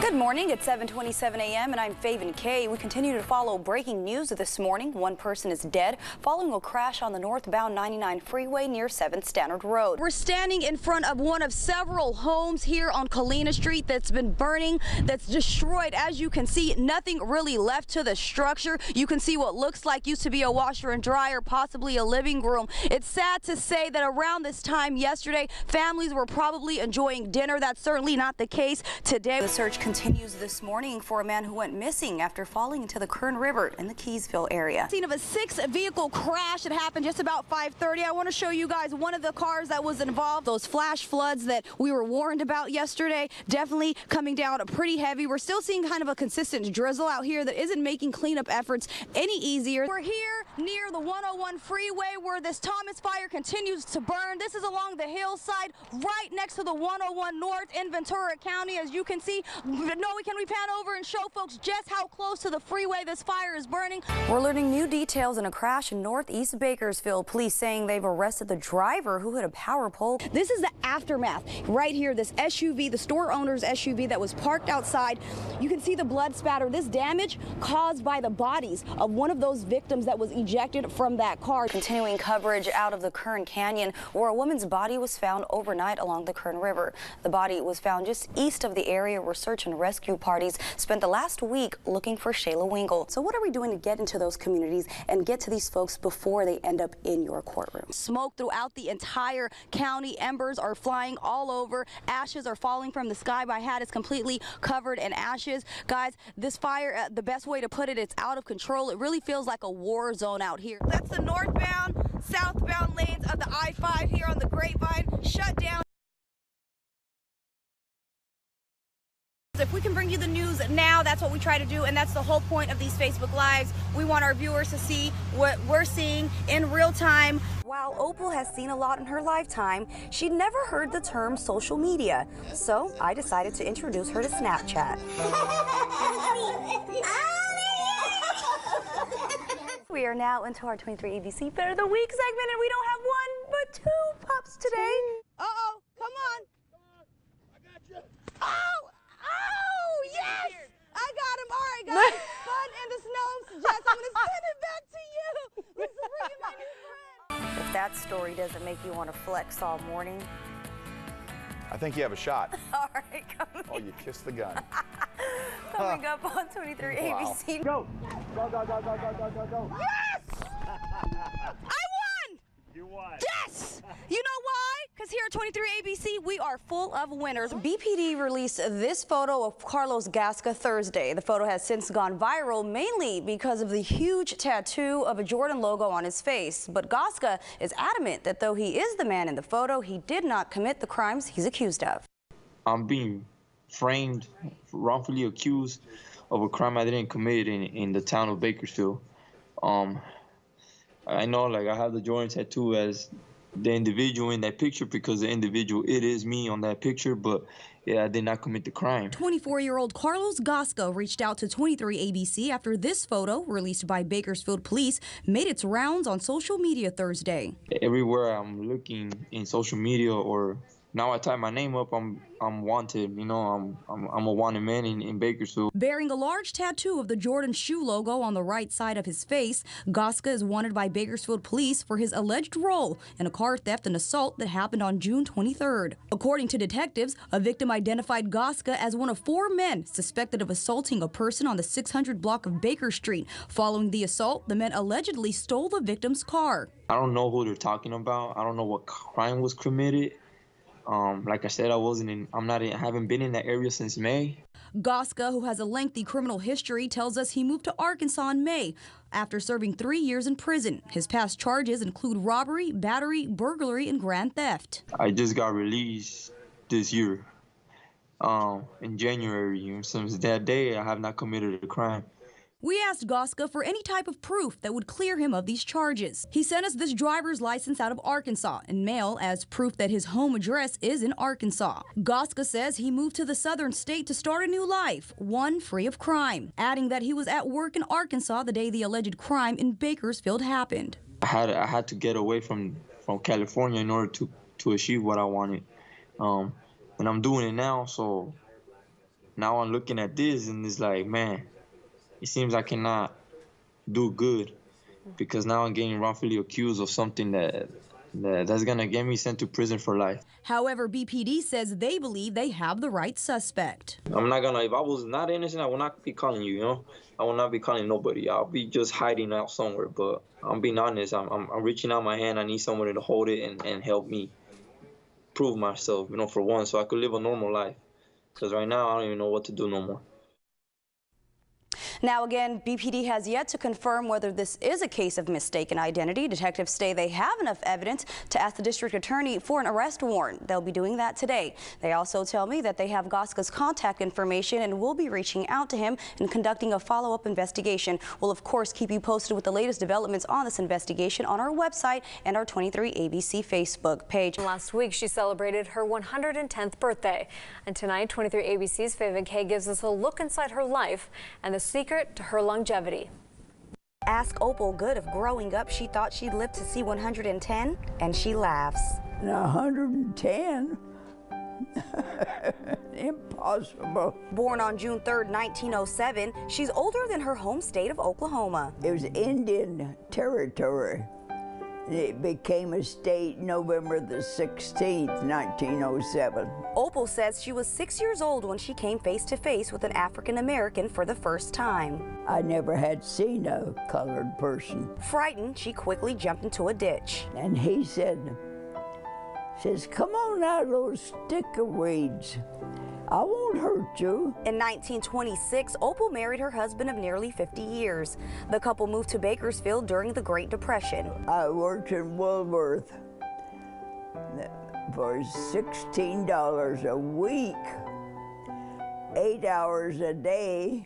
Good morning. It's 7:27 a.m. and I'm Feven. We continue to follow breaking news this morning. One person is dead following a crash on the northbound 99 freeway near 7th Standard Road. We're standing in front of one of several homes here on Kalina Street that's been burning, that's destroyed. As you can see, nothing really left to the structure. You can see what looks like used to be a washer and dryer, possibly a living room. It's sad to say that around this time yesterday, families were probably enjoying dinner. That's certainly not the case today. The search continues this morning for a man who went missing after falling into the Kern River in the Keysville area. Scene of a 6-vehicle crash that happened just about 5:30. I want to show you guys one of the cars that was involved. Those flash floods that we were warned about yesterday, definitely coming down pretty heavy. We're still seeing kind of a consistent drizzle out here that isn't making cleanup efforts any easier. We're here near the 101 freeway where this Thomas fire continues to burn. This is along the hillside right next to the 101 North in Ventura County. As you can see, can we pan over and show folks just how close to the freeway this fire is burning? We're learning new details in a crash in northeast Bakersfield. Police saying they've arrested the driver who hit a power pole. This is the aftermath right here. This SUV, the store owner's SUV that was parked outside. You can see the blood spatter. This damage caused by the bodies of one of those victims that was ejected from that car. Continuing coverage out of the Kern Canyon, where a woman's body was found overnight along the Kern River. The body was found just east of the area where search and rescue parties spent the last week looking for Shayla Wingle. So what are we doing to get into those communities and get to these folks before they end up in your courtroom? Smoke throughout the entire county. Embers are flying all over. Ashes are falling from the sky. My hat is completely covered in ashes. Guys, this fire, the best way to put it, it's out of control. It really feels like a war zone out here. That's the northbound, southbound lanes of the I-5 here on the Grapevine shut down. If we can bring you the news now, that's what we try to do, and that's the whole point of these Facebook Lives. We want our viewers to see what we're seeing in real time. While Opal has seen a lot in her lifetime, she'd never heard the term social media. So I decided to introduce her to Snapchat. We are now into our 23 ABC Better of the Week segment, and we don't have one, but two pups today. Uh-oh, come on. I got you. Oh! Oh, yes! I got him. All right, guys. Fun in the snow. Jess, I'm going to send it back to you. Let's bring in my new friend. If that story doesn't make you want to flex all morning. I think you have a shot. All right, come Oh, you kissed the gun. Coming up on 23 Wow. ABC. Go. Go, go, go, go, go, go, go, go. Yes! I won! You won. Yes! You know why? Because here at 23 ABC, we are full of winners. BPD released this photo of Carlos Gasca Thursday. The photo has since gone viral, mainly because of the huge tattoo of a Jordan logo on his face. But Gasca is adamant that though he is the man in the photo, he did not commit the crimes he's accused of. I'm being framed, wrongfully accused of a crime I didn't commit in the town of Bakersfield. I know, like, I have the Jordan tattoo as the individual in that picture because the individual, it is me on that picture, but yeah, I did not commit the crime. 24-year-old Carlos Gasca reached out to 23 ABC after this photo, released by Bakersfield police, made its rounds on social media Thursday. Everywhere I'm looking in social media, or now I type my name up, I'm wanted. You know, I'm a wanted man in Bakersfield. Bearing a large tattoo of the Jordan shoe logo on the right side of his face, Gasca is wanted by Bakersfield police for his alleged role in a car theft and assault that happened on June 23rd. According to detectives, a victim identified Gasca as one of 4 men suspected of assaulting a person on the 600 block of Baker Street. Following the assault, the men allegedly stole the victim's car. I don't know who they're talking about. I don't know what crime was committed. Like I said, I haven't been in that area since May. Gasca, who has a lengthy criminal history, tells us he moved to Arkansas in May after serving 3 years in prison. His past charges include robbery, battery, burglary, and grand theft. I just got released this year, in January. And since that day, I have not committed a crime. We asked Gasca for any type of proof that would clear him of these charges. He sent us this driver's license out of Arkansas in mail as proof that his home address is in Arkansas. Gasca says he moved to the southern state to start a new life, one free of crime, adding that he was at work in Arkansas the day the alleged crime in Bakersfield happened. I had to get away from California in order to achieve what I wanted. And I'm doing it now, so Now I'm looking at this and it's like, man, it seems I cannot do good because now I'm getting wrongfully accused of something that's gonna get me sent to prison for life. However, BPD says they believe they have the right suspect. I'm not gonna, if I was not innocent, I will not be calling you, you know? I will not be calling nobody. I'll be just hiding out somewhere, but I'm being honest. I'm reaching out my hand. I need somebody to hold it and help me prove myself, you know, for once, so I could live a normal life. Because right now, I don't even know what to do no more. Now again, BPD has yet to confirm whether this is a case of mistaken identity. Detectives say they have enough evidence to ask the district attorney for an arrest warrant. They'll be doing that today. They also tell me that they have Goska's contact information and will be reaching out to him and conducting a follow-up investigation. We'll of course keep you posted with the latest developments on this investigation on our website and our 23 ABC Facebook page. Last week, she celebrated her 110th birthday. And tonight, 23 ABC's Feven gives us a look inside her life and the secret to her longevity. Ask Opal Good if growing up she thought she'd live to see 110, and she laughs. 110? Impossible. Born on June 3rd, 1907, she's older than her home state of Oklahoma. It was Indian territory. It became a state November the 16th, 1907. Opal says she was 6 years old when she came face to face with an African American for the first time. I never had seen a colored person. Frightened, she quickly jumped into a ditch. And he says, come on out of those sticker weeds. I won't hurt you. In 1926, Opal married her husband of nearly 50 years. The couple moved to Bakersfield during the Great Depression. I worked in Woolworth for $16 a week, 8 hours a day,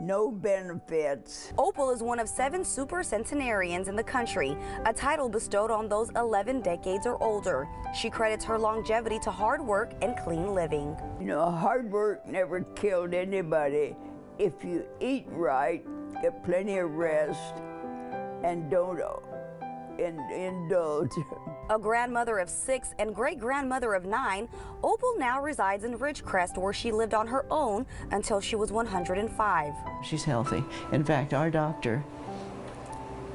no benefits. Opal is one of 7 super centenarians in the country, a title bestowed on those 11 decades or older. She credits her longevity to hard work and clean living. You know, hard work never killed anybody. If you eat right, get plenty of rest, and don't indulge. A grandmother of 6 and great-grandmother of 9, Opal now resides in Ridgecrest, where she lived on her own until she was 105. She's healthy. In fact, our doctor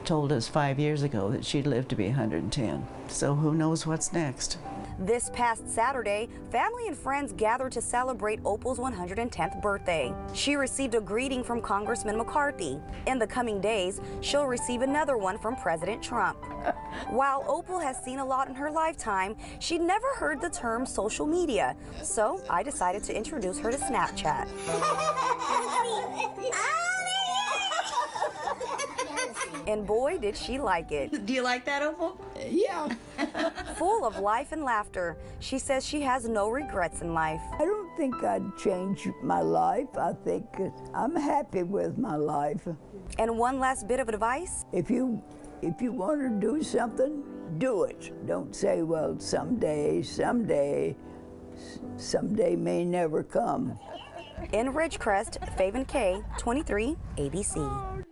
told us 5 years ago that she'd live to be 110. So who knows what's next? This past Saturday, family and friends gathered to celebrate Opal's 110th birthday. She received a greeting from Congressman McCarthy. In the coming days, she'll receive another one from President Trump. While Opal has seen a lot in her lifetime, she'd never heard the term social media. So I decided to introduce her to Snapchat. And boy, did she like it. Do you like that, Opal? Yeah. Full of life and laughter, she says she has no regrets in life. I don't think I'd change my life. I think I'm happy with my life. And one last bit of advice. If you want to do something, do it. Don't say, well, someday may never come. In Ridgecrest, Feven 23 ABC.